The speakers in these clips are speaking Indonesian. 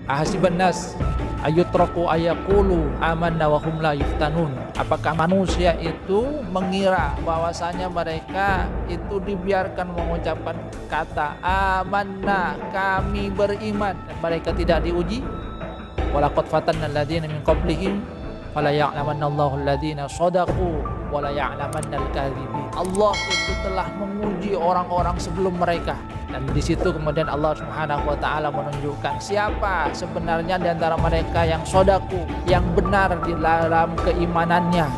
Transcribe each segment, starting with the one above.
Ahasiban nas ayutraku ayaqulu amanna wa hum la yuftanun. Apakah manusia itu mengira bahwasanya mereka itu dibiarkan mengucapkan kata amanna, kami beriman, dan mereka tidak diuji? Walaqad fatanna alladziina min qablihim fala ya'lamanna Allahu alladziina shadaqu wala ya'lamanna al-kadzibin. Allah itu telah menguji orang-orang sebelum mereka, dan di situ kemudian Allah Subhanahu wa taala menunjukkan siapa sebenarnya di antara mereka yang sodaku, yang benar di dalam keimanannya,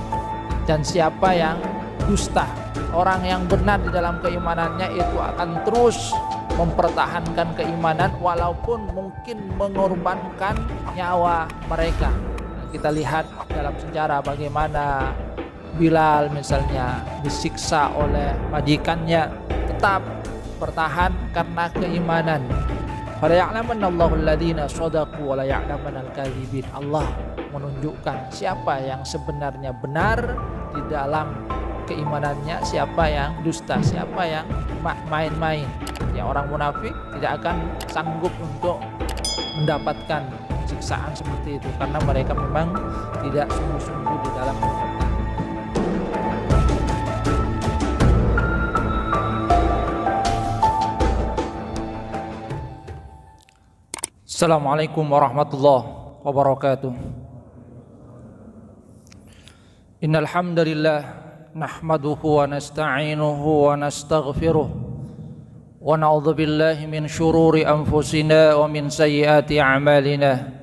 dan siapa yang dusta. Orang yang benar di dalam keimanannya itu akan terus mempertahankan keimanan walaupun mungkin mengorbankan nyawa mereka. Kita lihat dalam sejarah bagaimana Bilal misalnya disiksa oleh majikannya, tetap bertahan karena keimanan. Fala ya'lamanna Allahu alladziina shadaqu wa la ya'lamanna al-kadzibin. Allah menunjukkan siapa yang sebenarnya benar di dalam keimanannya, siapa yang dusta, siapa yang main-main. Ya, orang munafik tidak akan sanggup untuk mendapatkan siksaan seperti itu karena mereka memang tidak sungguh-sungguh di dalam keimanan. Assalamualaikum warahmatullahi wabarakatuh. Innal hamdalillah nahmaduhu wa nasta'inuhu wa nastaghfiruh wa na'udzu billahi min shururi anfusina wa min sayyiati a'malina.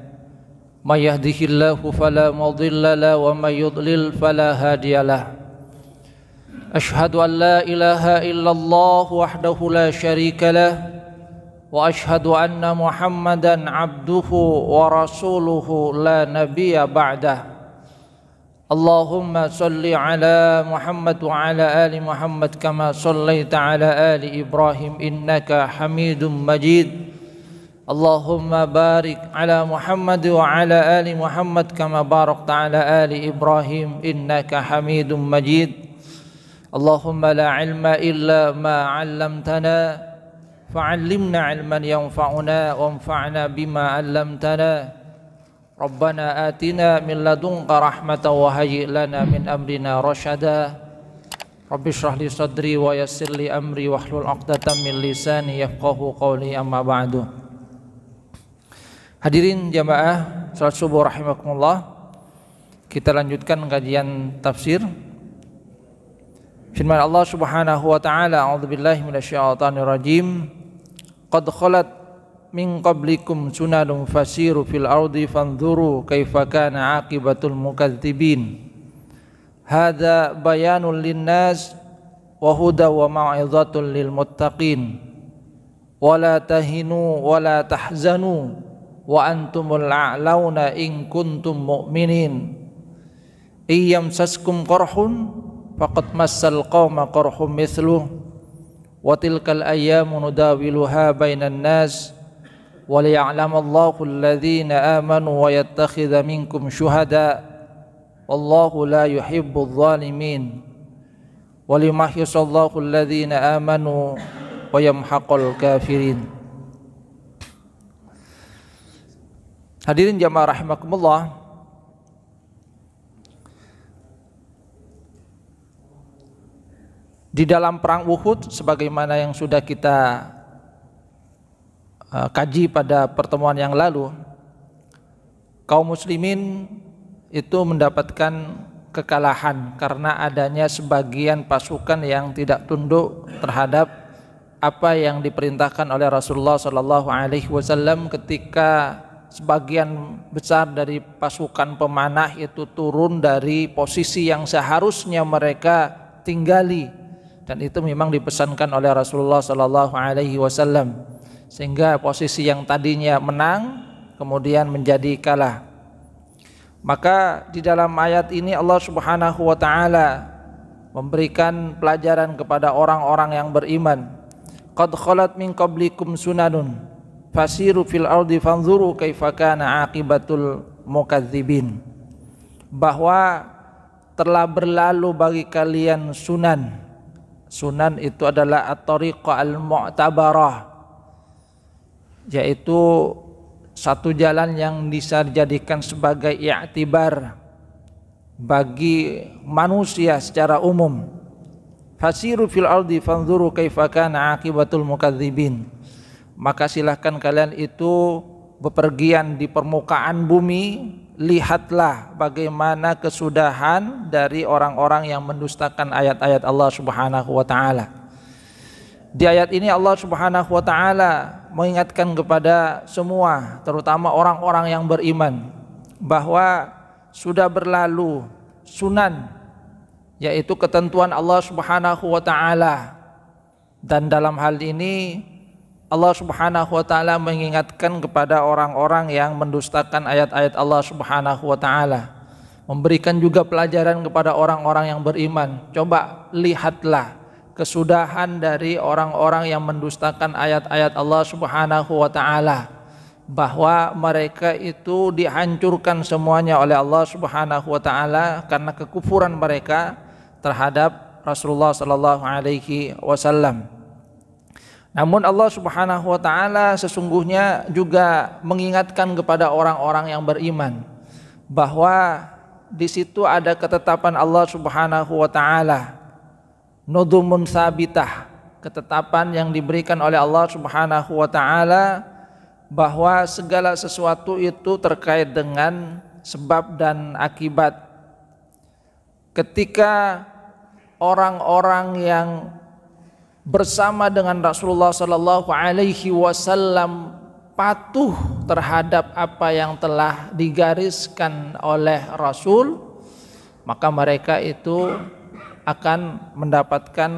May yahdihillahu fala mudilla lahu wa may yudlil fala hadiyalah. Asyhadu an la ilaha illallah wahdahu la syarika lah wa asyhadu anna Muhammadan abduhu wa rasuluhu la nabiyya ba'dah. Allahumma salli ala Muhammad wa ala ali Muhammad kama sallaita ala ali Ibrahim innaka Hamidum Majid. Allahumma barik ala Muhammad wa ala ali Muhammad kama barakta ala ali Ibrahim innaka Hamidum Majid. Allahumma la ilma illa ma 'allamtana fa'allimna 'ilman yanfa'una wanfa'na bima 'allamtana. Rabbana atina min ladunka rahmatan wa hayyi' lana min amrina rasyada. Rabbi shrah li sadri wa yassir li amri wahlul 'uqdatam min lisani yafqahu qawli, amma ba'du. Hadirin jamaah salat subuh rahimakumullah, kita lanjutkan kajian tafsir firman Allah Subhanahu wa taala. A'udzubillahi minasyaitonir rajim. Qad khalat min qablikum sunanun fasiru fil ardi fanzuru kaifa kana aqibatul mukadzibin. Hadza bayanun linnas wa huda wa mau'izatul lil muttaqin. Wala tahinu wala tahzanu wa antumul a'launa in kuntum mu'minin. Iyamsaskum qarhun faqad massal qauma qarhum mithluh wa tilkal ayyamu nudawiluha bainan nas wa liya'lamallahu alladhina amanu wa yattakhidha minkum syuhada wallahu la yuhibbudz zalimin wa liyumahhisallahu alladhina amanu wa yamhaqul kafirin. Hadirin jamaah rahimakumullah, di dalam perang Uhud sebagaimana yang sudah kita kaji pada pertemuan yang lalu, kaum muslimin itu mendapatkan kekalahan karena adanya sebagian pasukan yang tidak tunduk terhadap apa yang diperintahkan oleh Rasulullah SAW ketika sebagian besar dari pasukan pemanah itu turun dari posisi yang seharusnya mereka tinggali. Dan itu memang dipesankan oleh Rasulullah SAW, sehingga posisi yang tadinya menang kemudian menjadi kalah. Maka di dalam ayat ini Allah Subhanahu wa taala memberikan pelajaran kepada orang-orang yang beriman. Qad khalat min qablikum sunanun fasiru fil ardi fanzuru kaifa kana aqibatul mukadzibin. Bahwa telah berlalu bagi kalian sunan. Sunan itu adalah at-tariqah al-mu'tabarah, yaitu satu jalan yang bisa dijadikan sebagai i'tibar bagi manusia secara umum. Fasiru fil ardi fanzuru kaifa kana aqibatul mukadzibin. Maka silahkan kalian itu bepergian di permukaan bumi, lihatlah bagaimana kesudahan dari orang-orang yang mendustakan ayat-ayat Allah Subhanahu wa taala. Di ayat ini Allah Subhanahu wa taala mengingatkan kepada semua, terutama orang-orang yang beriman, bahwa sudah berlalu sunan, yaitu ketentuan Allah Subhanahu wa taala. Dan dalam hal ini Allah Subhanahu wa taala mengingatkan kepada orang-orang yang mendustakan ayat-ayat Allah Subhanahu wa taala, memberikan juga pelajaran kepada orang-orang yang beriman. Coba lihatlah kesudahan dari orang-orang yang mendustakan ayat-ayat Allah Subhanahu wa taala, bahwa mereka itu dihancurkan semuanya oleh Allah Subhanahu wa taala karena kekufuran mereka terhadap Rasulullah sallallahu alaihi wasallam. Namun Allah Subhanahu wa taala sesungguhnya juga mengingatkan kepada orang-orang yang beriman bahwa di situ ada ketetapan Allah Subhanahu wa taala, nudumun sabitah, ketetapan yang diberikan oleh Allah Subhanahu wa taala bahwa segala sesuatu itu terkait dengan sebab dan akibat. Ketika orang-orang yang bersama dengan Rasulullah sallallahu alaihi wasallam patuh terhadap apa yang telah digariskan oleh Rasul, maka mereka itu akan mendapatkan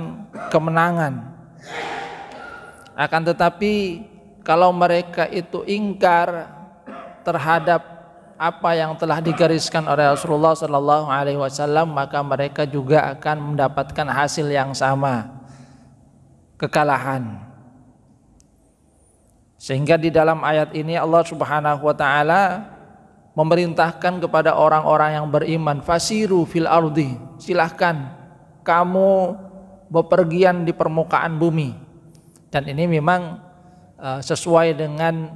kemenangan. Akan tetapi kalau mereka itu ingkar terhadap apa yang telah digariskan oleh Rasulullah sallallahu alaihi wasallam, maka mereka juga akan mendapatkan hasil yang sama, kekalahan. Sehingga di dalam ayat ini Allah Subhanahu wa taala memerintahkan kepada orang-orang yang beriman, fasiru fil ardi, silahkan kamu bepergian di permukaan bumi. Dan ini memang sesuai dengan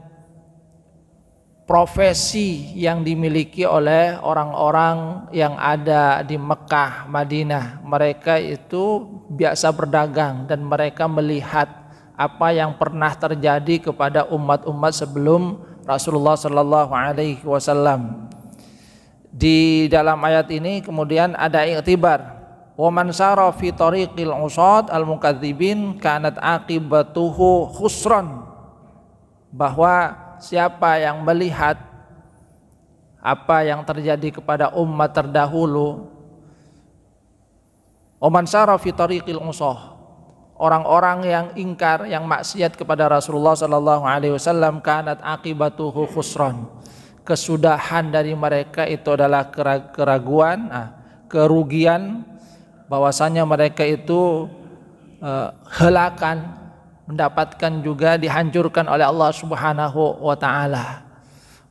profesi yang dimiliki oleh orang-orang yang ada di Mekah, Madinah. Mereka itu biasa berdagang dan mereka melihat apa yang pernah terjadi kepada umat-umat sebelum Rasulullah sallallahu alaihi wasallam. Di dalam ayat ini kemudian ada iktibar, wa man sara fi tariqil usad al mukadzibin kanat aqibatuhu khusran, bahwa siapa yang melihat apa yang terjadi kepada umat terdahulu, oman sara fi tariqil usah, orang-orang yang ingkar, yang maksiat kepada Rasulullah sallallahu alaihi wasallam, kanat aqibatuhu khusran, kesudahan dari mereka itu adalah keraguan, kerugian, bahwasanya mereka itu helakan, mendapatkan juga dihancurkan oleh Allah Subhanahu wa taala.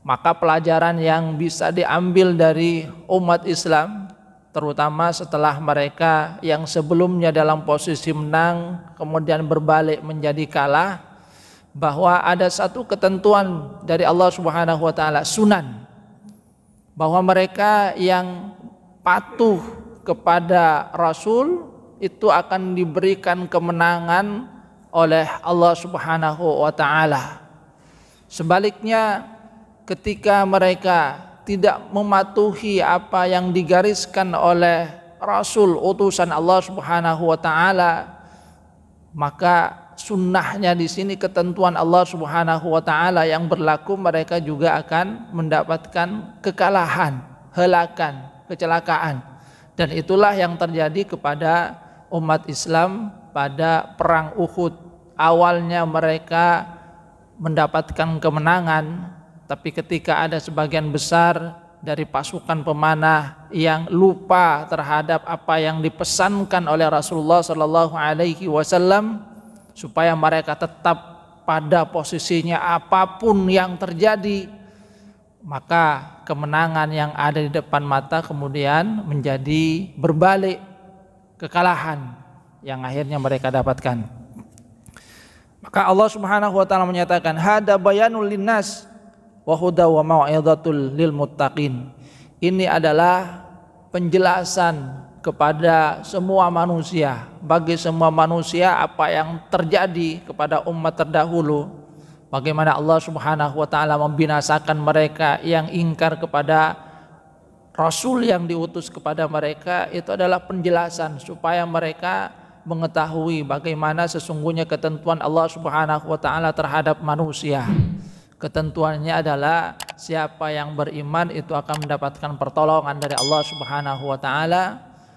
Maka pelajaran yang bisa diambil dari umat Islam, terutama setelah mereka yang sebelumnya dalam posisi menang kemudian berbalik menjadi kalah, bahwa ada satu ketentuan dari Allah Subhanahu wa taala, sunan, bahwa mereka yang patuh kepada Rasul itu akan diberikan kemenangan oleh Allah Subhanahu wa taala. Sebaliknya, ketika mereka tidak mematuhi apa yang digariskan oleh Rasul utusan Allah Subhanahu wa taala, maka sunnahnya di sini, ketentuan Allah Subhanahu wa taala yang berlaku, mereka juga akan mendapatkan kekalahan, helakan, kecelakaan. Dan itulah yang terjadi kepada umat Islam pada perang Uhud. Awalnya mereka mendapatkan kemenangan, tapi ketika ada sebagian besar dari pasukan pemanah yang lupa terhadap apa yang dipesankan oleh Rasulullah sallallahu alaihi wasallam, supaya mereka tetap pada posisinya apapun yang terjadi, maka kemenangan yang ada di depan mata kemudian menjadi berbalik, kekalahan yang akhirnya mereka dapatkan. Maka Allah Subhanahu wa taala menyatakan, hada bayanul linnas wa huda wa mau'izatul lil muttaqin. Ini adalah penjelasan kepada semua manusia, bagi semua manusia apa yang terjadi kepada umat terdahulu, bagaimana Allah Subhanahu wa taala membinasakan mereka yang ingkar kepada Rasul yang diutus kepada mereka. Itu adalah penjelasan supaya mereka mengetahui bagaimana sesungguhnya ketentuan Allah Subhanahu wa taala terhadap manusia. Ketentuannya adalah siapa yang beriman itu akan mendapatkan pertolongan dari Allah Subhanahu wa taala.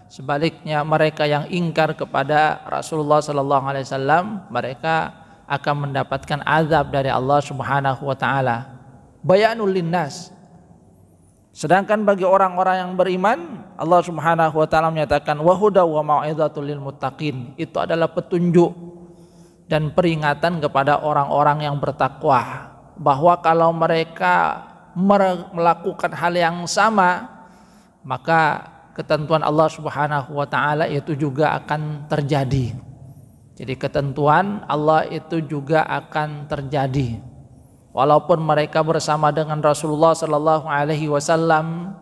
Sebaliknya mereka yang ingkar kepada Rasulullah sallallahu alaihi wasallam, mereka akan mendapatkan azab dari Allah Subhanahu wa taala. Bayanul linnas. Sedangkan bagi orang-orang yang beriman, Allah Subhanahu wa taala menyatakan wa huda wa mau'izatul lil muttaqin. Itu adalah petunjuk dan peringatan kepada orang-orang yang bertakwa, bahwa kalau mereka melakukan hal yang sama, maka ketentuan Allah Subhanahu wa taala itu juga akan terjadi. Jadi ketentuan Allah itu juga akan terjadi. Walaupun mereka bersama dengan Rasulullah sallallahu alaihi wasallam,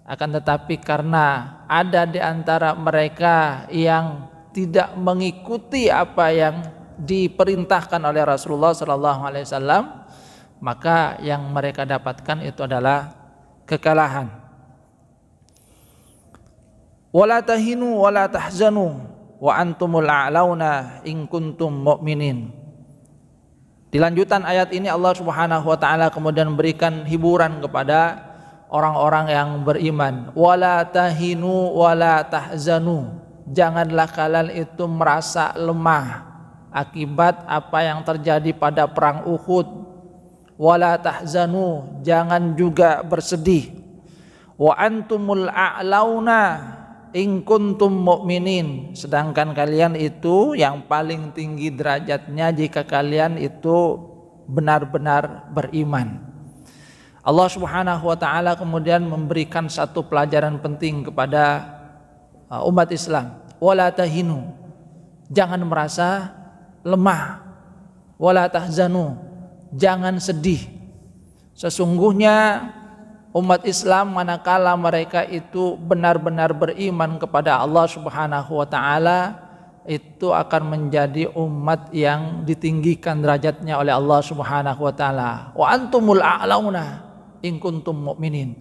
akan tetapi karena ada di antara mereka yang tidak mengikuti apa yang diperintahkan oleh Rasulullah sallallahu alaihi wasallam, maka yang mereka dapatkan itu adalah kekalahan. Wala tahinu wala tahzanu wa antumul a'launa in kuntum mu'minin. Di lanjutan ayat ini Allah Subhanahu wa taala kemudian memberikan hiburan kepada orang-orang yang beriman. Wala tahinu wala tahzanu. Janganlah kalian itu merasa lemah akibat apa yang terjadi pada perang Uhud. Wala tahzanu, jangan juga bersedih. Wa antumul a'launa in kuntum mu'minin, sedangkan kalian itu yang paling tinggi derajatnya jika kalian itu benar-benar beriman. Allah Subhanahu wa taala kemudian memberikan satu pelajaran penting kepada umat Islam. Wala tahinu, jangan merasa lemah. Wala tahzanu, jangan sedih. Sesungguhnya umat Islam manakala mereka itu benar-benar beriman kepada Allah Subhanahu wa taala, itu akan menjadi umat yang ditinggikan derajatnya oleh Allah Subhanahu wa taala. Wa antumul a'launa in kuntum mu'minin.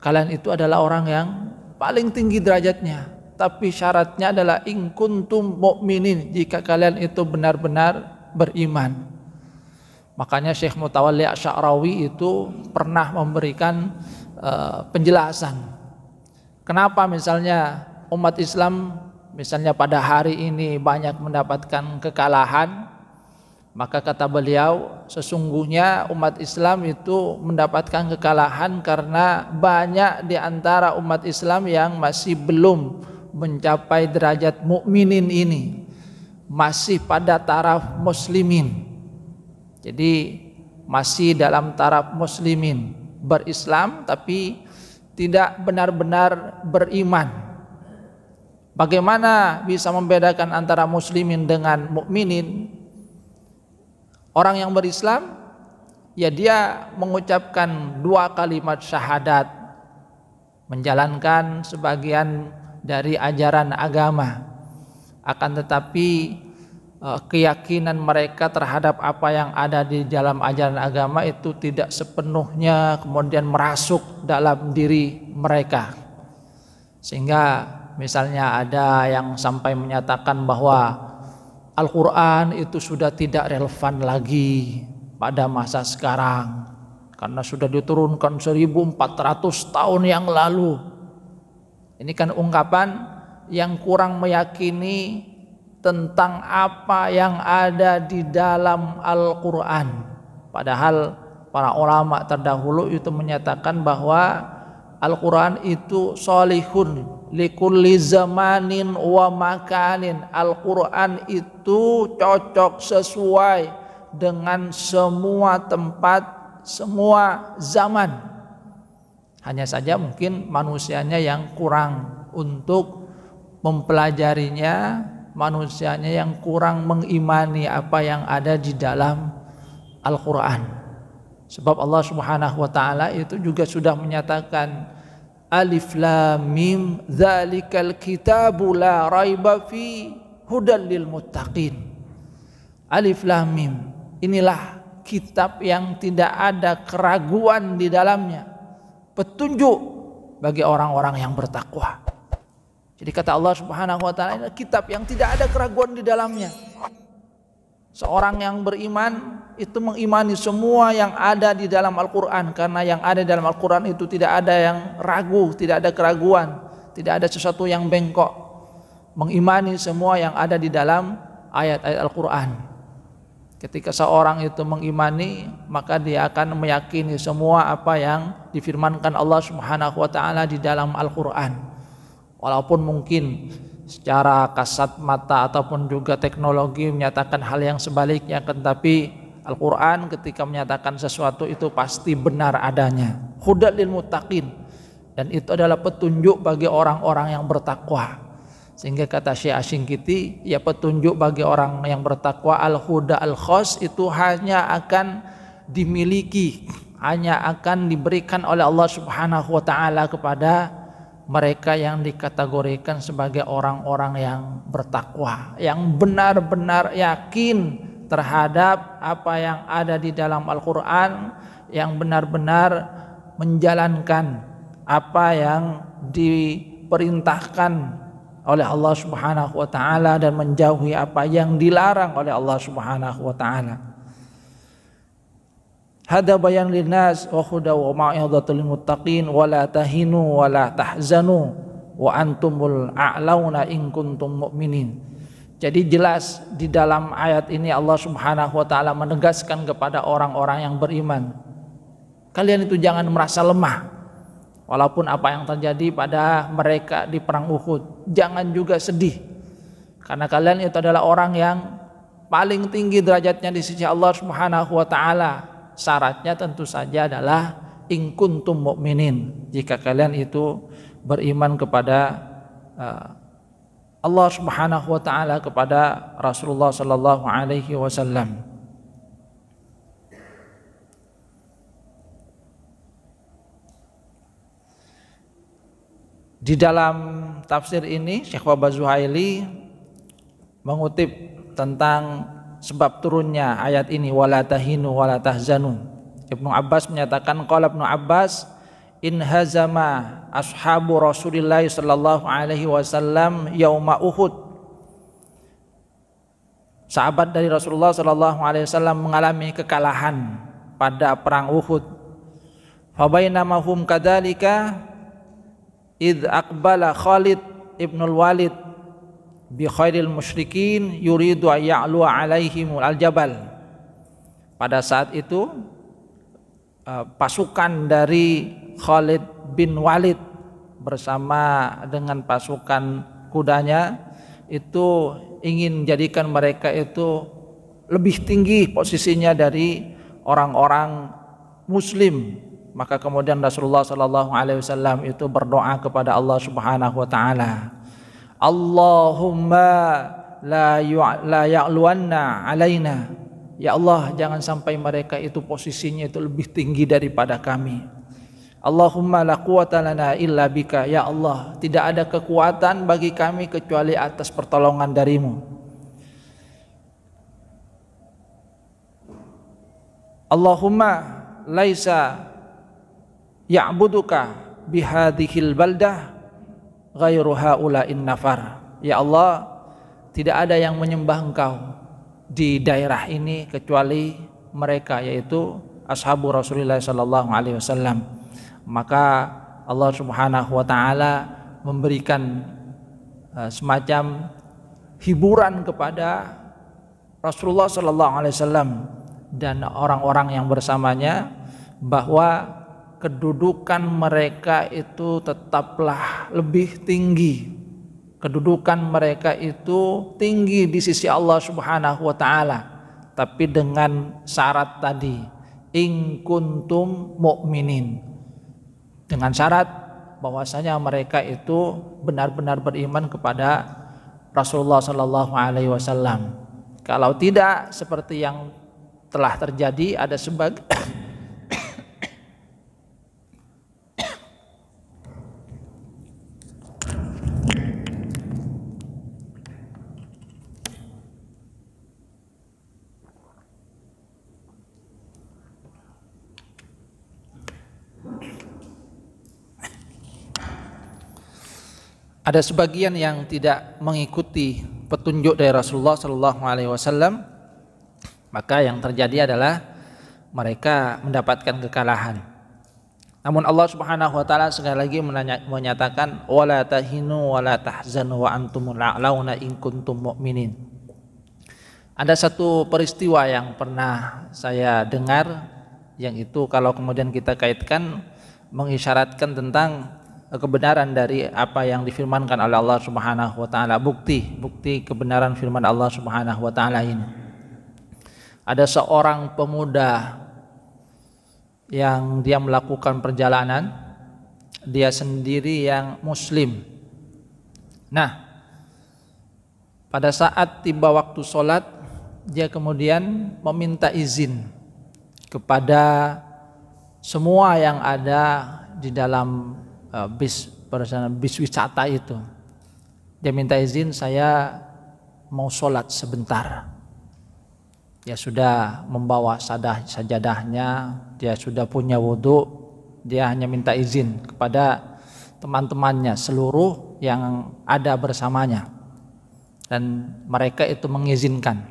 Kalian itu adalah orang yang paling tinggi derajatnya, tapi syaratnya adalah in kuntum mu'minin, jika kalian itu benar-benar beriman. Makanya Syekh Mutawalli Asy'arawi itu pernah memberikan penjelasan kenapa misalnya umat Islam misalnya pada hari ini banyak mendapatkan kekalahan. Maka kata beliau, sesungguhnya umat Islam itu mendapatkan kekalahan karena banyak di antara umat Islam yang masih belum mencapai derajat mukminin ini, masih pada taraf muslimin. Jadi masih dalam taraf muslimin, berislam tapi tidak benar-benar beriman. Bagaimana bisa membedakan antara muslimin dengan mukminin? Orang yang berislam, ya dia mengucapkan 2 kalimat syahadat, menjalankan sebagian dari ajaran agama. Akan tetapi keyakinan mereka terhadap apa yang ada di dalam ajaran agama itu tidak sepenuhnya kemudian merasuk dalam diri mereka. Sehingga misalnya ada yang sampai menyatakan bahwa Al-Quran itu sudah tidak relevan lagi pada masa sekarang karena sudah diturunkan 1400 tahun yang lalu. Ini kan ungkapan yang kurang meyakini tentang apa yang ada di dalam Al-Quran. Padahal para ulama terdahulu itu menyatakan bahwa Al-Quran itu sholihun likulli zamanin wa makanin. Al-Quran itu cocok sesuai dengan semua tempat, semua zaman. Hanya saja mungkin manusianya yang kurang untuk mempelajarinya, manusianya yang kurang mengimani apa yang ada di dalam Al-Quran. Sebab Allah Subhanahu wa taala itu juga sudah menyatakan Alif Lam Mim dzalikal kitabu la raiba fi hudal lil muttaqin. Alif Lam Mim, inilah kitab yang tidak ada keraguan di dalamnya, petunjuk bagi orang-orang yang bertakwa. Jadi kata Allah Subhanahu wa taala, ini kitab yang tidak ada keraguan di dalamnya. Seorang yang beriman itu mengimani semua yang ada di dalam Al-Quran, karena yang ada di dalam Al-Quran itu tidak ada yang ragu, tidak ada keraguan, tidak ada sesuatu yang bengkok. Mengimani semua yang ada di dalam ayat-ayat Al-Quran. Ketika seorang itu mengimani, maka dia akan meyakini semua apa yang difirmankan Allah Subhanahu wa taala di dalam Al-Quran. Walaupun mungkin secara kasat mata ataupun juga teknologi menyatakan hal yang sebaliknya, tetapi Al-Quran ketika menyatakan sesuatu itu pasti benar adanya. Hudal lil muttaqin, dan itu adalah petunjuk bagi orang-orang yang bertakwa. Sehingga kata Syekh Asy-Syinkiti, ya petunjuk bagi orang yang bertakwa, al-huda al-khas itu hanya akan dimiliki, hanya akan diberikan oleh Allah Subhanahu wa taala kepada mereka yang dikategorikan sebagai orang-orang yang bertakwa, yang benar-benar yakin terhadap apa yang ada di dalam Al-Quran, yang benar-benar menjalankan apa yang diperintahkan oleh Allah Subhanahu wa taala dan menjauhi apa yang dilarang oleh Allah Subhanahu wa taala. Hada bayan linnas wa huda wa mau'izatul lil muttaqin wa la tahinu wa la tahzanu wa antumul a'launa in kuntum mu'minin. Jadi jelas di dalam ayat ini Allah Subhanahu wa taala menegaskan kepada orang-orang yang beriman, kalian itu jangan merasa lemah walaupun apa yang terjadi pada mereka di perang Uhud. Jangan juga sedih, karena kalian itu adalah orang yang paling tinggi derajatnya di sisi Allah Subhanahu wa taala. Syaratnya tentu saja adalah in kuntum mu'minin, jika kalian itu beriman kepada Allah Subhanahu wa taala, kepada Rasulullah sallallahu alaihi wasallam. Di dalam tafsir ini Syekh Wahbah Zuhaili mengutip tentang sebab turunnya ayat ini, wala tahinu wala tahzanu. Ibnu Abbas menyatakan, qala Ibnu Abbas, in hazama ashabu Rasulillah sallallahu alaihi wasallam yauma Uhud. Sahabat dari Rasulullah sallallahu alaihi wasallam mengalami kekalahan pada perang Uhud. Fa bainama hum kadzalika id aqbala Khalid ibnul Walid bi khairil musyrikin yuridu ayya'lu alaihim al-jabal. Pada saat itu pasukan dari Khalid bin Walid bersama dengan pasukan kudanya itu ingin jadikan mereka itu lebih tinggi posisinya dari orang-orang muslim. Maka kemudian Rasulullah sallallahu alaihi wasallam itu berdoa kepada Allah Subhanahu wa taala, Allahumma la ya'luanna alaina. Ya Allah, jangan sampai mereka itu posisinya itu lebih tinggi daripada kami. Allahumma la quwwata lana illa bika. Ya Allah, tidak ada kekuatan bagi kami kecuali atas pertolongan darimu. Allahumma laisa ya'buduka bihadhil baldah ghairu haula'in nafar. Ya Allah, tidak ada yang menyembah Engkau di daerah ini kecuali mereka, yaitu ashabu Rasulullah sallallahu alaihi wasallam. Maka Allah Subhanahu wa taala memberikan semacam hiburan kepada Rasulullah sallallahu alaihi wasallam dan orang-orang yang bersamanya, bahwa kedudukan mereka itu tetaplah lebih tinggi. Kedudukan mereka itu tinggi di sisi Allah Subhanahu wa taala, tapi dengan syarat tadi, in kuntum mu'minin. Dengan syarat bahwasanya mereka itu benar-benar beriman kepada Rasulullah sallallahu alaihi wasallam. Kalau tidak, seperti yang telah terjadi, ada Ada sebagian yang tidak mengikuti petunjuk dari Rasulullah Shallallahu Alaihi Wasallam, maka yang terjadi adalah mereka mendapatkan kekalahan. Namun Allah Subhanahu wa taala sekali lagi menyatakan wala tahinu wala tahzanu wa antumul a'launa in kuntum mu'minin. Ada satu peristiwa yang pernah saya dengar, yang itu kalau kemudian kita kaitkan mengisyaratkan tentang kebenaran dari apa yang difirmankan oleh Allah Subhanahu wa taala, bukti kebenaran firman Allah Subhanahu wa taala ini. Ada seorang pemuda yang dia melakukan perjalanan, dia sendiri yang muslim. Nah, pada saat tiba waktu sholat, dia kemudian meminta izin kepada semua yang ada di dalam bis wisata itu. Dia minta izin, saya mau sholat sebentar. Dia sudah membawa sajadahnya, dia sudah punya wudhu, dia hanya minta izin kepada teman-temannya seluruh yang ada bersamanya, dan mereka itu mengizinkan.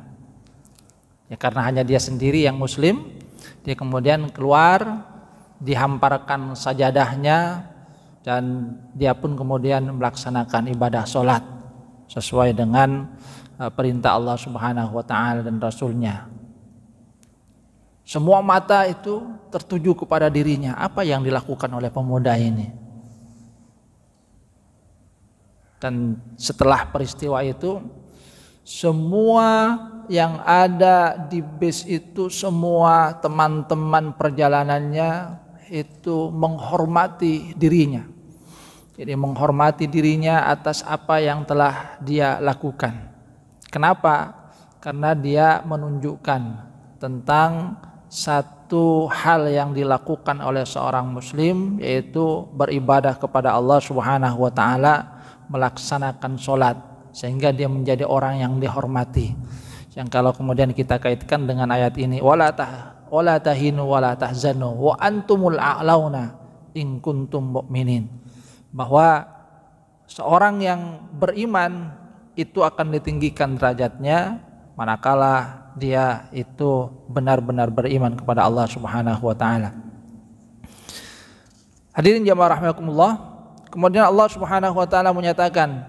Ya, karena hanya dia sendiri yang muslim, dia kemudian keluar, dihamparkan sajadahnya, dan dia pun kemudian melaksanakan ibadah sholat sesuai dengan perintah Allah Subhanahu wa taala dan Rasulnya. Semua mata itu tertuju kepada dirinya. Apa yang dilakukan oleh pemuda ini? Dan setelah peristiwa itu, semua yang ada di bis itu, semua teman-teman perjalanannya itu menghormati dirinya. Jadi menghormati dirinya atas apa yang telah dia lakukan. Kenapa? Karena dia menunjukkan tentang satu hal yang dilakukan oleh seorang muslim, yaitu beribadah kepada Allah Subhanahu wa taala, melaksanakan sholat, sehingga dia menjadi orang yang dihormati. Yang kalau kemudian kita kaitkan dengan ayat ini, wala tahinu wala tahzanu wa antumul a'launa in kuntum mu'minin, bahwa seorang yang beriman itu akan ditinggikan derajatnya manakala dia itu benar-benar beriman kepada Allah Subhanahu wa taala. Hadirin jamaah rahimakumullah, kemudian Allah Subhanahu wa taala menyatakan,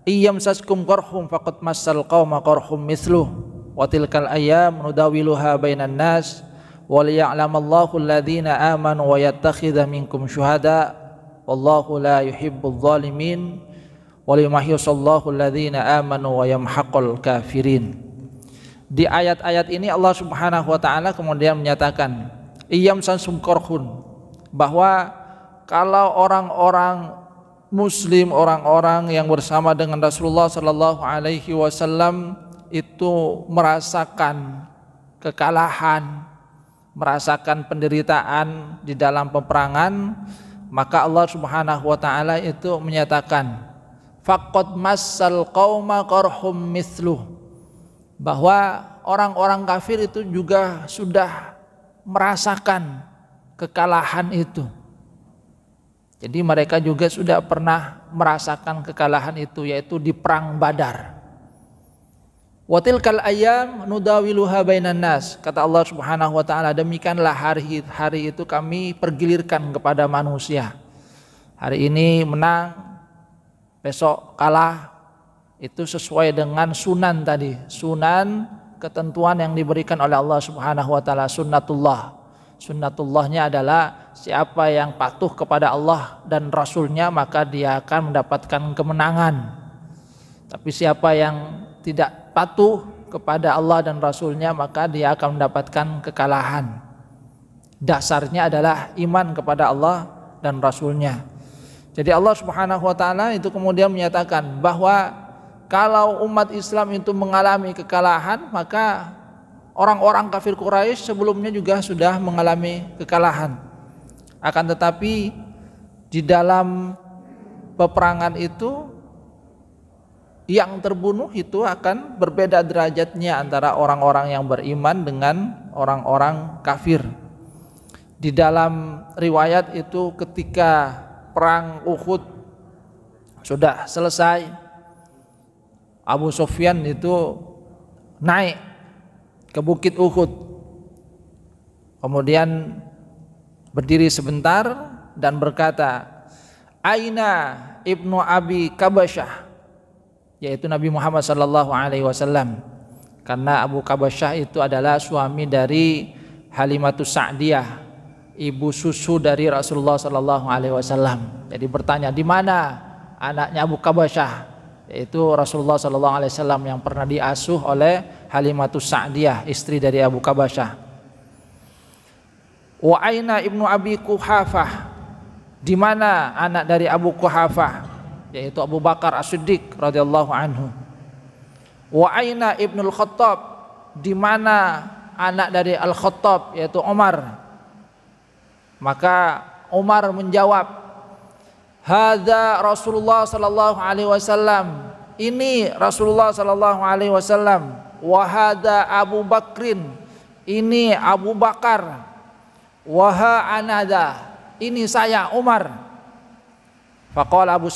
"Iyamsaskum qarhum faqad massal qauma qarhum mithluh wa tilkal ayyam nudawiluha bainan nas wa liya'lamallahu alladhina amanu wa yattakhidha minkum syuhada wallahu la yuhibbul zalimin wa liyumahhisallahu alladhina amanu wa yamhaqul kafirin." Di ayat-ayat ini Allah Subhanahu wa taala kemudian menyatakan iyamsaskum qarhun, bahwa kalau orang-orang muslim, orang-orang yang bersama dengan Rasulullah sallallahu alaihi wasallam itu merasakan kekalahan, merasakan penderitaan di dalam peperangan, maka Allah Subhanahu wa taala itu menyatakan faqad massal qauma qarhum mithluh, bahwa orang-orang kafir itu juga sudah merasakan kekalahan itu. Jadi mereka juga sudah pernah merasakan kekalahan itu, yaitu di perang Badar. Wa tilkal ayyam nudawiluha bainan nas, kata Allah Subhanahu wa taala, demikianlah hari itu kami pergilirkan kepada manusia. Hari ini menang, besok kalah. Itu sesuai dengan sunan tadi, sunan ketentuan yang diberikan oleh Allah Subhanahu wa taala, sunnatullah. Sunnatullahnya adalah siapa yang patuh kepada Allah dan Rasulnya, maka dia akan mendapatkan kemenangan. Tapi siapa yang tidak patuh kepada Allah dan Rasulnya, maka dia akan mendapatkan kekalahan. Dasarnya adalah iman kepada Allah dan Rasulnya. Jadi Allah Subhanahu wa taala itu kemudian menyatakan bahwa kalau umat Islam itu mengalami kekalahan, maka orang-orang kafir Quraisy sebelumnya juga sudah mengalami kekalahan. Akan tetapi di dalam peperangan itu yang terbunuh itu akan berbeda derajatnya antara orang-orang yang beriman dengan orang-orang kafir. Di dalam riwayat itu ketika perang Uhud sudah selesai, Abu Sufyan itu naik ke Bukit Uhud, kemudian berdiri sebentar dan berkata, Aina ibnu Abi Kabasyah, yaitu Nabi Muhammad sallallahu alaihi wasallam, karena Abu Kabasyah itu adalah suami dari Halimatus Sa'diyah, ibu susu dari Rasulullah sallallahu alaihi wasallam. Jadi bertanya, di mana anaknya Abu Kabasyah, yaitu Rasulullah sallallahu alaihi wasallam yang pernah diasuh oleh Halimatus Sa'diyah, istri dari Abu Kabasyah. Wa aina ibnu Abi Quhafah, di mana anak dari Abu Quhafah, yaitu Abu Bakar As-Siddiq radhiyallahu anhu. Wa aina ibnul Khattab, di mana anak dari Al-Khattab, yaitu Umar. Maka Umar menjawab, hadza Rasulullah sallallahu alaihi wasallam, ini Rasulullah sallallahu alaihi wasallam. Wa hadza Abu Bakrin, ini Abu Bakar. Wa ha anada, ini saya Umar. Faqala Abu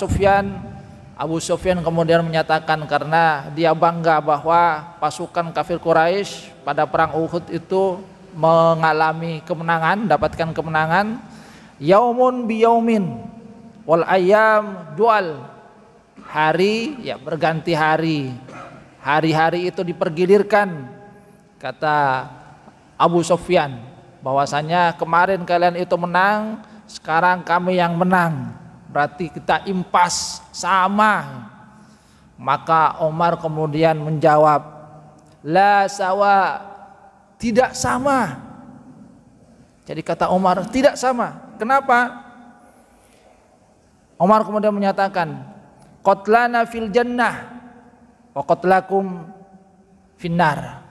Sufyan kemudian menyatakan, karena dia bangga bahwa pasukan kafir Quraisy pada perang Uhud itu mengalami kemenangan, mendapatkan kemenangan. Yaumun biyaumin wal ayyam dual, hari ya berganti hari, hari-hari itu dipergilirkan. Kata Abu Sufyan, bahwasanya kemarin kalian itu menang, sekarang kami yang menang, berarti kita impas sama. Maka Umar kemudian menjawab, la sawa, tidak sama. Jadi kata Umar, tidak sama. Kenapa? Umar kemudian menyatakan, qatlana fil jannah wa qatlakum finnar.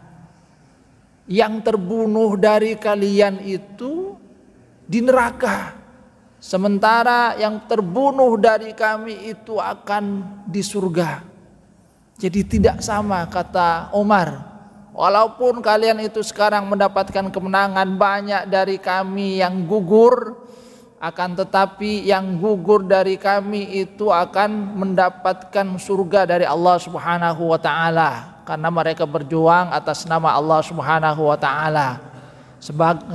Yang terbunuh dari kalian itu di neraka, sementara yang terbunuh dari kami itu akan di surga. Jadi tidak sama, kata Umar. Walaupun kalian itu sekarang mendapatkan kemenangan, banyak dari kami yang gugur, akan tetapi yang gugur dari kami itu akan mendapatkan surga dari Allah Subhanahu wa taala, karena mereka berjuang atas nama Allah Subhanahu wa taala.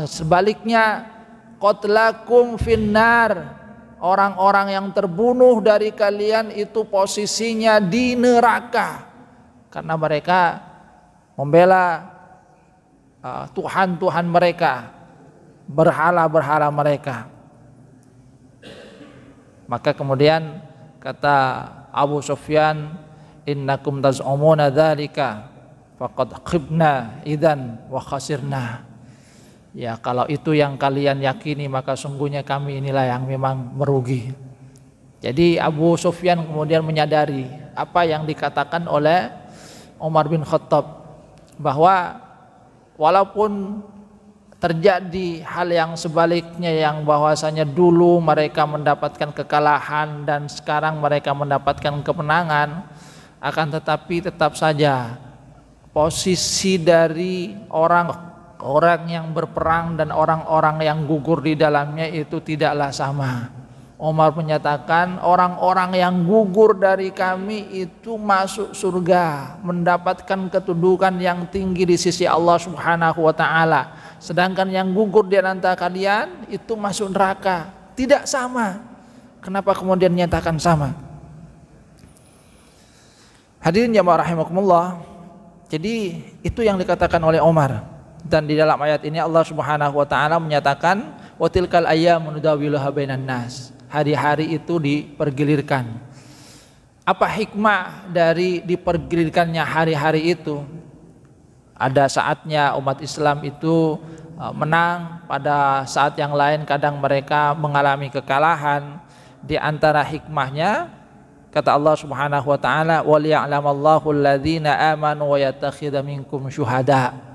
Sebaliknya, qatlakum finnar, orang-orang yang terbunuh dari kalian itu posisinya di neraka, karena mereka membela Tuhan-Tuhan mereka, berhala-berhala mereka. Maka kemudian kata Abu Sufyan, innakum taz'umuna dzalika faqad khibna idzan wa khasirna. Ya, kalau itu yang kalian yakini, maka sungguhnya kami inilah yang memang merugi. Jadi Abu Sufyan kemudian menyadari apa yang dikatakan oleh Umar bin Khattab, bahwa walaupun terjadi hal yang sebaliknya, yang bahwasanya dulu mereka mendapatkan kekalahan dan sekarang mereka mendapatkan kemenangan, akan tetapi tetap saja posisi dari orang yang berperang dan orang-orang yang gugur di dalamnya itu tidaklah sama. Umar menyatakan, orang-orang yang gugur dari kami itu masuk surga, mendapatkan kedudukan yang tinggi di sisi Allah Subhanahu wa taala. Sedangkan yang gugur di antara kalian itu masuk neraka. Tidak sama. Kenapa kemudian nyatakan sama? Hadirin jamaah rahimakumullah. Jadi itu yang dikatakan oleh Umar. Dan di dalam ayat ini Allah Subhanahu wa taala menyatakan, wa tilkal ayyamu nudawiluha bainan nas. Hari-hari itu dipergilirkan. Apa hikmah dari dipergilirkannya hari-hari itu? Ada saatnya umat Islam itu menang, pada saat yang lain kadang mereka mengalami kekalahan. Di antara hikmahnya, kata Allah Subhanahu wa taala, wal ya'lamallahu alladzina amanu wa yattakhidha minkum syuhada.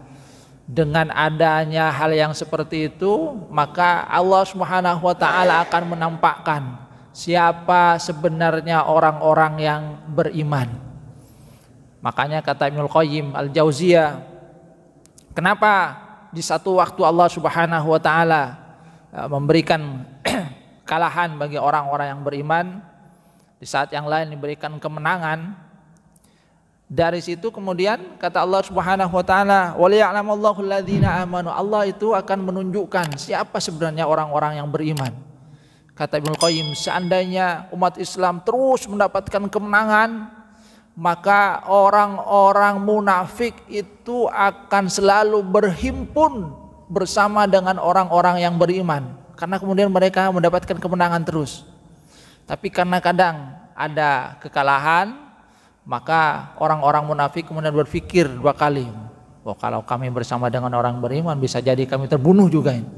Dengan adanya hal yang seperti itu, maka Allah Subhanahu wa taala akan menampakkan siapa sebenarnya orang-orang yang beriman. Makanya kata Ibnul Qayyim Al-Jauziyah, kenapa di satu waktu Allah Subhanahu wa taala memberikan kalahan bagi orang-orang yang beriman, di saat yang lain diberikan kemenangan. Dari situ kemudian kata Allah Subhanahu wa taala, "Wa liya'lamallahu alladzina amanu." Allah itu akan menunjukkan siapa sebenarnya orang-orang yang beriman. Kata Ibnu Qayyim, seandainya umat Islam terus mendapatkan kemenangan, maka orang-orang munafik itu akan selalu berhimpun bersama dengan orang-orang yang beriman, karena kemudian mereka mendapatkan kemenangan terus. Tapi karena kadang ada kekalahan, maka orang-orang munafik kemudian berpikir dua kali, oh kalau kami bersama dengan orang beriman bisa jadi kami terbunuh juga ini.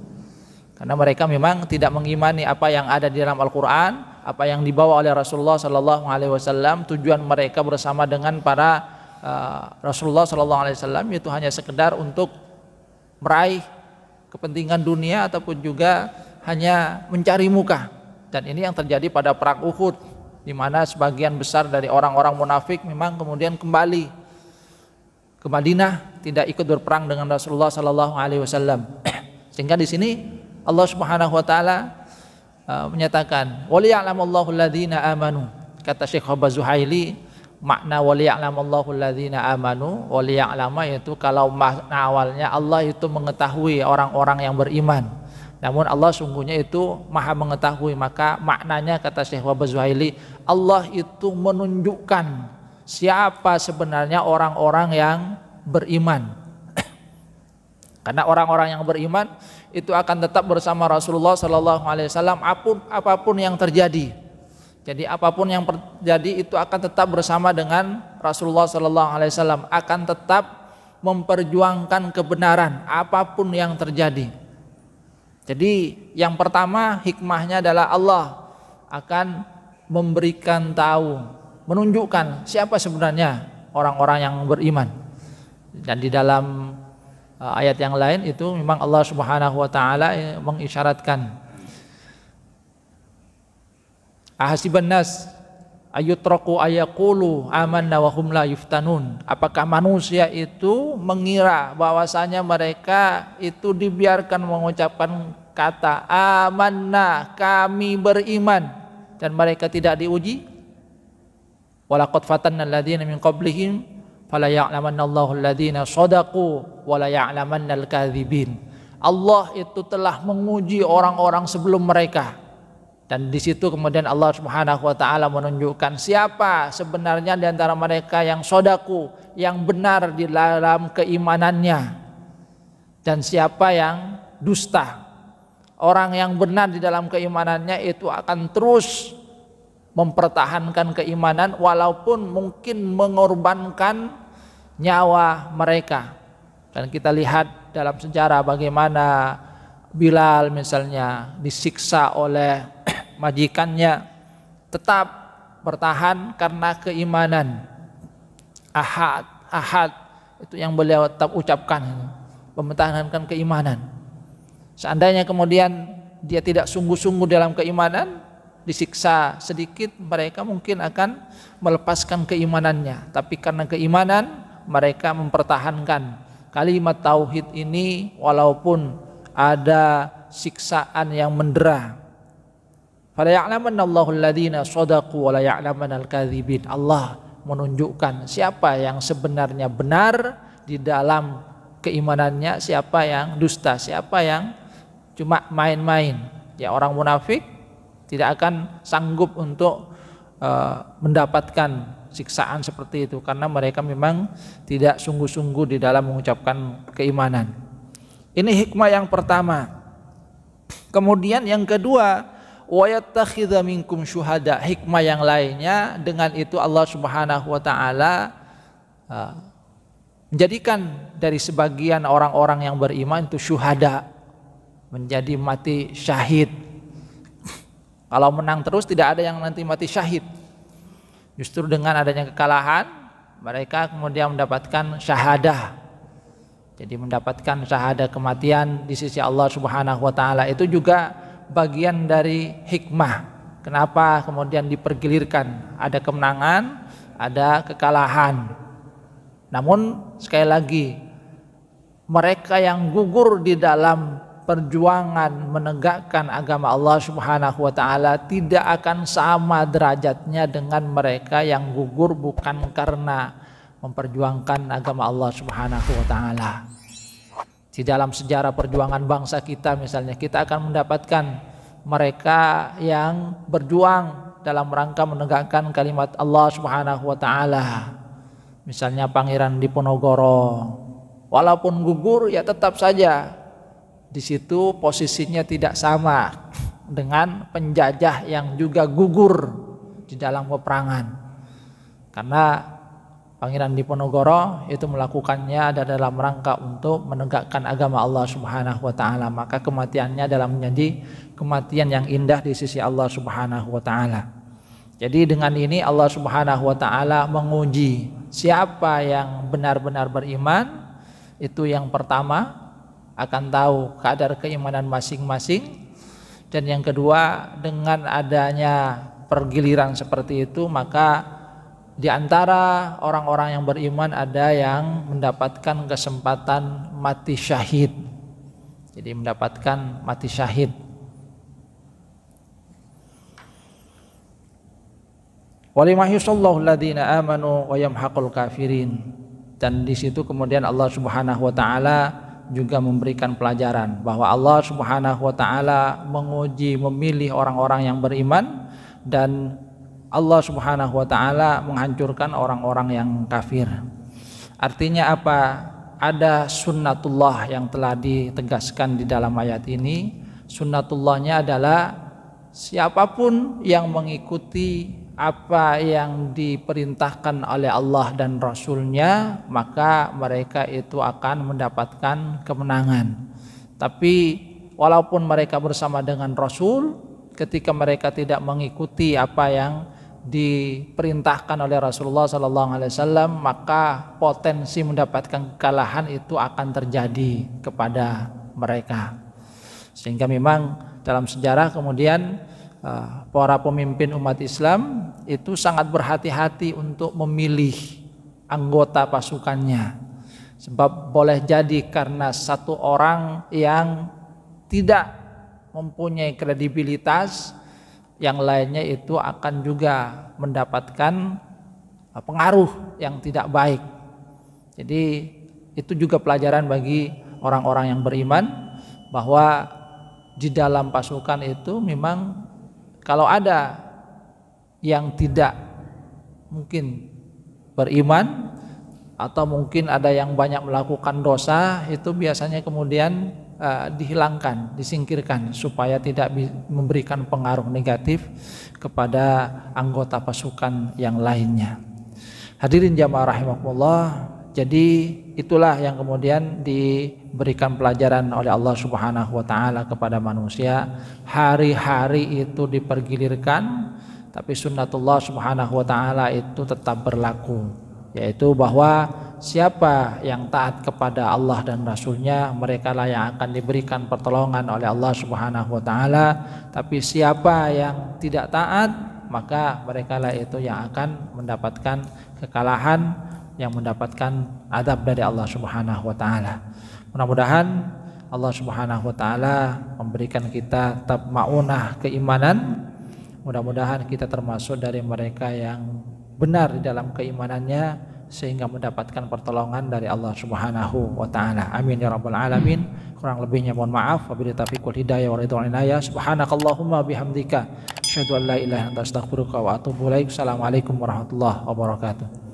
Karena mereka memang tidak mengimani apa yang ada di dalam Al-Quran, apa yang dibawa oleh Rasulullah SAW. Tujuan mereka bersama dengan para Rasulullah SAW itu hanya sekedar untuk meraih kepentingan dunia ataupun juga hanya mencari muka. Dan ini yang terjadi pada perang Uhud, di mana sebagian besar dari orang-orang munafik memang kemudian kembali ke Madinah, tidak ikut berperang dengan Rasulullah SAW. Sehingga di sini Allah Subhanahu wa taala menyatakan, "Wa liya'lamallahu alladzina amanu." Kata Syekh Zuhaili, makna wa liya'lamallahu alladzina amanu, wa liya'lama itu kalau makna awalnya Allah itu mengetahui orang-orang yang beriman. Namun Allah sungguhnya itu maha mengetahui, maka maknanya kata Syekh Zuhaili, Allah itu menunjukkan siapa sebenarnya orang-orang yang beriman. Karena orang-orang yang beriman itu akan tetap bersama Rasulullah SAW apapun yang terjadi. Jadi apapun yang terjadi itu akan tetap bersama dengan Rasulullah SAW, akan tetap memperjuangkan kebenaran apapun yang terjadi. Jadi yang pertama hikmahnya adalah Allah akan memberikan tahu, menunjukkan siapa sebenarnya orang-orang yang beriman. Dan di dalam ayat yang lain itu memang Allah Subhanahu wa taala mengisyaratkan, ahasiban nas ayutraku ayaqulu amanna wa hum la yuftanun. Apakah manusia itu mengira bahwasanya mereka itu dibiarkan mengucapkan kata amanna, kami beriman, dan mereka tidak diuji? Walaqad fatanna alladziina min qablihim fala ya'lamanna Allahu alladziina shadaqu wa la ya'lamanna al-kadzibin. Allah itu telah menguji orang-orang sebelum mereka. Dan di situ kemudian Allah Subhanahu wa taala menunjukkan siapa sebenarnya di antara mereka yang sodaku, yang benar di dalam keimanannya, dan siapa yang dusta. Orang yang benar di dalam keimanannya itu akan terus mempertahankan keimanan walaupun mungkin mengorbankan nyawa mereka. Dan kita lihat dalam sejarah bagaimana Bilal misalnya disiksa oleh majikannya, tetap bertahan karena keimanan. Ahad itu yang beliau tetap ucapkan, mempertahankan keimanan. Seandainya kemudian dia tidak sungguh-sungguh dalam keimanan, disiksa sedikit mereka mungkin akan melepaskan keimanannya. Tapi karena keimanan mereka mempertahankan kalimat tauhid ini walaupun ada siksaan yang mendera. Fala ya'lamanna Allahu alladziina shadaqu wa la ya'lamanna al-kadzibin. Allah menunjukkan siapa yang sebenarnya benar di dalam keimanannya, siapa yang dusta, siapa yang cuma main-main. Ya, orang munafik tidak akan sanggup untuk mendapatkan siksaan seperti itu karena mereka memang tidak sungguh-sungguh di dalam mengucapkan keimanan. Ini hikmah yang pertama. Kemudian yang kedua, wa yattakhidha minkum syuhada. Hikmah yang lainnya, dengan itu Allah Subhanahu wa taala menjadikan dari sebagian orang-orang yang beriman itu syuhada, menjadi mati syahid. Kalau menang terus tidak ada yang nanti mati syahid. Justru dengan adanya kekalahan mereka kemudian mendapatkan syahadah. Jadi mendapatkan syahadah kematian di sisi Allah Subhanahu wa taala itu juga bagian dari hikmah. Kenapa kemudian dipergilirkan? Ada kemenangan, ada kekalahan. Namun sekali lagi, mereka yang gugur di dalam perjuangan menegakkan agama Allah Subhanahu wa taala tidak akan sama derajatnya dengan mereka yang gugur bukan karena memperjuangkan agama Allah Subhanahu wa taala. Di dalam sejarah perjuangan bangsa kita misalnya, kita akan mendapatkan mereka yang berjuang dalam rangka menegakkan kalimat Allah Subhanahu wa taala. Misalnya Pangeran Diponegoro, walaupun gugur ya tetap saja di situ posisinya tidak sama dengan penjajah yang juga gugur di dalam peperangan. Karena Pangeran Diponegoro itu melakukannya ada dalam rangka untuk menegakkan agama Allah Subhanahu wa taala, maka kematiannya adalah menjadi kematian yang indah di sisi Allah Subhanahu wa taala. Jadi dengan ini Allah Subhanahu wa taala menguji siapa yang benar-benar beriman. Itu yang pertama, akan tahu kadar keimanan masing-masing. Dan yang kedua, dengan adanya pergiliran seperti itu, maka di antara orang-orang yang beriman ada yang mendapatkan kesempatan mati syahid. Jadi mendapatkan mati syahid. Walimahyusallahu alladhina amanu wa yamhaqul kafirin. Dan di situ kemudian Allah Subhanahu wa taala juga memberikan pelajaran bahwa Allah Subhanahu wa taala menguji, memilih orang-orang yang beriman, dan Allah Subhanahu wa taala menghancurkan orang-orang yang kafir. Artinya apa? Ada sunnatullah yang telah ditegaskan di dalam ayat ini. Sunnatullahnya adalah siapapun yang mengikuti apa yang diperintahkan oleh Allah dan Rasulnya, maka mereka itu akan mendapatkan kemenangan. Tapi walaupun mereka bersama dengan Rasul, ketika mereka tidak mengikuti apa yang diperintahkan oleh Rasulullah SAW, maka potensi mendapatkan kekalahan itu akan terjadi kepada mereka. Sehingga memang dalam sejarah kemudian para pemimpin umat Islam itu sangat berhati-hati untuk memilih anggota pasukannya. Sebab boleh jadi karena satu orang yang tidak mempunyai kredibilitas, yang lainnya itu akan juga mendapatkan pengaruh yang tidak baik. Jadi itu juga pelajaran bagi orang-orang yang beriman, bahwa di dalam pasukan itu memang kalau ada yang tidak mungkin beriman atau mungkin ada yang banyak melakukan dosa, itu biasanya kemudian dihilangkan, disingkirkan supaya tidak memberikan pengaruh negatif kepada anggota pasukan yang lainnya. Hadirin jamaah rahimakumullah, jadi itulah yang kemudian diberikan pelajaran oleh Allah Subhanahu wa taala kepada manusia. Hari-hari itu dipergilirkan, tapi sunnatullah Subhanahu wa taala itu tetap berlaku, yaitu bahwa siapa yang taat kepada Allah dan Rasulnya, mereka lah yang akan diberikan pertolongan oleh Allah Subhanahu wa taala. Tapi siapa yang tidak taat, maka mereka lah itu yang akan mendapatkan kekalahan, yang mendapatkan azab dari Allah Subhanahu wa taala. Mudah-mudahan Allah Subhanahu wa taala memberikan kita tatmaunah keimanan. Mudah-mudahan kita termasuk dari mereka yang benar di dalam keimanannya, sehingga mendapatkan pertolongan dari Allah Subhanahu wa taala. Amin ya rabbal alamin. Kurang lebihnya mohon maaf. Wabillahi taufiq wal hidayah wa ridwan inayah. Subhanakallahumma bihamdika asyhadu an la ilaha illa anta astaghfiruka wa atubu ilaik. Assalamualaikum warahmatullahi wabarakatuh.